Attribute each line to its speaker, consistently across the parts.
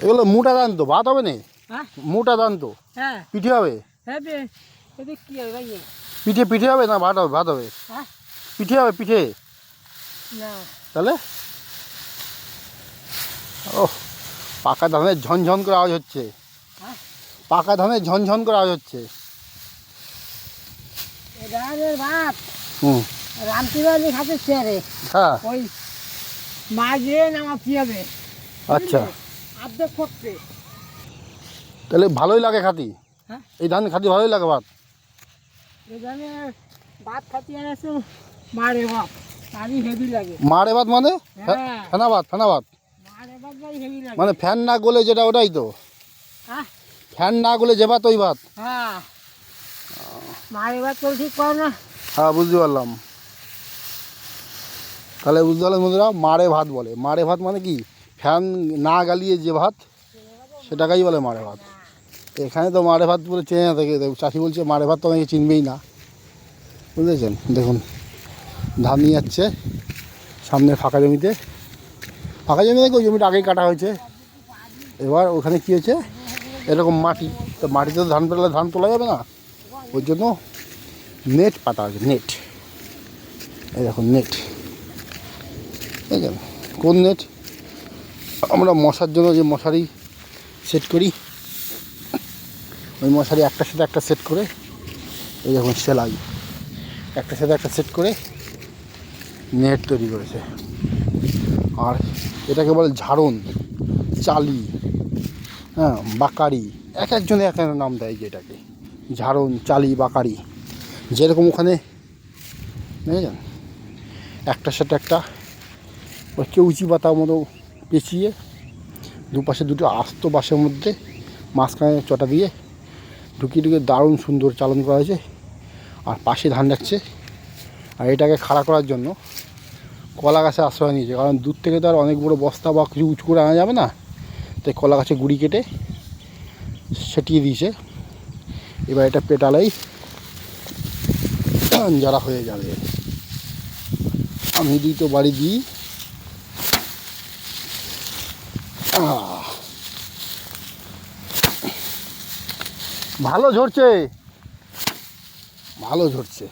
Speaker 1: এগুলো মোটা ধান তো, ভাত হবে না?
Speaker 2: হ্যাঁ
Speaker 1: মোটা ধান তো,
Speaker 2: হ্যাঁ
Speaker 1: পিঠে হবে?
Speaker 2: হ্যাঁ এতে কি হবে ভাই?
Speaker 1: পিঠে পিঠে হবে না ভাত হবে? ভাত হবে,
Speaker 2: হ্যাঁ
Speaker 1: পিঠে হবে, পিঠে।
Speaker 2: না
Speaker 1: তাহলে ও পাকা ধানের ঝনঝন করে আওয়াজ হচ্ছে,
Speaker 2: হ্যাঁ
Speaker 1: পাকা ধানের ঝনঝন করে আওয়াজ হচ্ছে।
Speaker 2: ধানের ভাত
Speaker 1: হুম,
Speaker 2: রামতিবাড়ি খাতে চেয়ারে
Speaker 1: হ্যাঁ,
Speaker 2: ওই মাঝে নামাতে হবে।
Speaker 1: আচ্ছা।
Speaker 2: আর্ধেক করতে
Speaker 1: তাহলে ভালোই লাগে খাতি,
Speaker 2: হ্যাঁ
Speaker 1: এই ধান খাতি ভালোই লাগে ভাত।
Speaker 2: এখানে ভাত খাতে এনেছে মারে ভাত তারই হেভি লাগে।
Speaker 1: মারে ভাত মানে?
Speaker 2: হ্যাঁ
Speaker 1: ফেনা ভাত, ফেনা ভাত
Speaker 2: মারে ভাত ভাই হেভি লাগে।
Speaker 1: মানে ফ্যান না গলে যেটা, ওটাই তো?
Speaker 2: হ্যাঁ
Speaker 1: ফ্যান না গলে যে ভাত, ওই ভাত?
Speaker 2: হ্যাঁ মারে ভাত তো ঠিক কর না।
Speaker 1: হ্যাঁ, বুঝতে পারলাম। তাহলে বুঝতে পারলাম বন্ধুরা, মারে ভাত বলে। মারে ভাত মানে কি? ফ্যান না গালিয়ে যে ভাত, সেটাকেই বলে মারে ভাত। এখানে তো মারে ভাত বলে চেনে না থাকে, চাষি বলছে মারে ভাত তো আমাকে চিনবেই না। বুঝেছেন? দেখুন ধান নিয়ে যাচ্ছে সামনে ফাঁকা জমিতে। ফাঁকা জমি থেকে ওই জমিটা আগেই কাটা হয়েছে। এবার ওখানে কী হয়েছে, এরকম মাটি, তো মাটিতে তো ধান তোলা যাবে না, ওই জন্য নেট পাতা আছে, নেট। এই দেখুন নেট, বুঝলেন? কোন নেট? আমরা মশার জন্য যে মশারি সেট করি, ওই মশারি একটার সাথে একটা সেট করে, এই দেখুন সেলাই, একটার সাথে একটা সেট করে নেট তৈরি করেছে। আর এটাকে বলে ঝাড়ন, চালি, হ্যাঁ, বাকারি, এক একজনে এক এক নাম দেয় যেটাকে। ঝাড়ন, চালি, বাকারি, যেরকম ওখানে বুঝলেন, একটার সাথে একটা ওই কেউচি পাতার মতো পেঁচিয়ে দুপাশে দুটো আস্ত বাঁশের মধ্যে মাঝখানে চটা দিয়ে ঢুকিয়ে দারুণ সুন্দর চালন করা হয়েছে। আর পাশে ধান রাখছে। আর এটাকে খাড়া করার জন্য কলা গাছে আশ্রয় নিয়েছে, কারণ দূর থেকে তো আর অনেক বড়ো বস্তা বা কিছু উঁচু করে আনা যাবে না, তাই কলা গাছে গুঁড়ি কেটে সেটিয়ে দিয়েছে। এবার এটা পেটালেই যারা হয়ে যাবে। আমি তো বাড়ি দিই। ভালো ঝরছে, ভালো ঝরছে,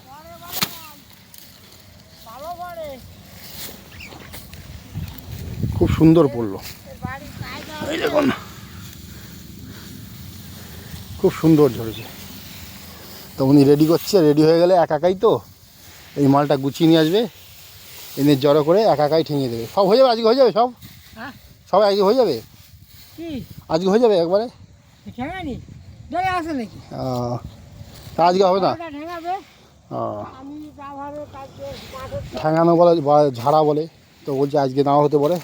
Speaker 1: খুব সুন্দর পড়লো। এই দেখুন খুব সুন্দর ঝরেছে। তো উনি রেডি করছে, রেডি হয়ে গেলে একাই তো এই মালটা গুছিয়ে নিয়ে আসবে, এনে জড়ো করে একাই ঠেঙিয়ে দেবে। সব হয়ে যাবে আজকে, হয়ে যাবে সব, সব আজকে হয়ে যাবে, আজকে হয়ে যাবে একবারে। তা আজকে হবে না, ঠ্যাঙানো বলে বা ঝাড়া বলে, তো বলছে আজকে নাও হতে পারে।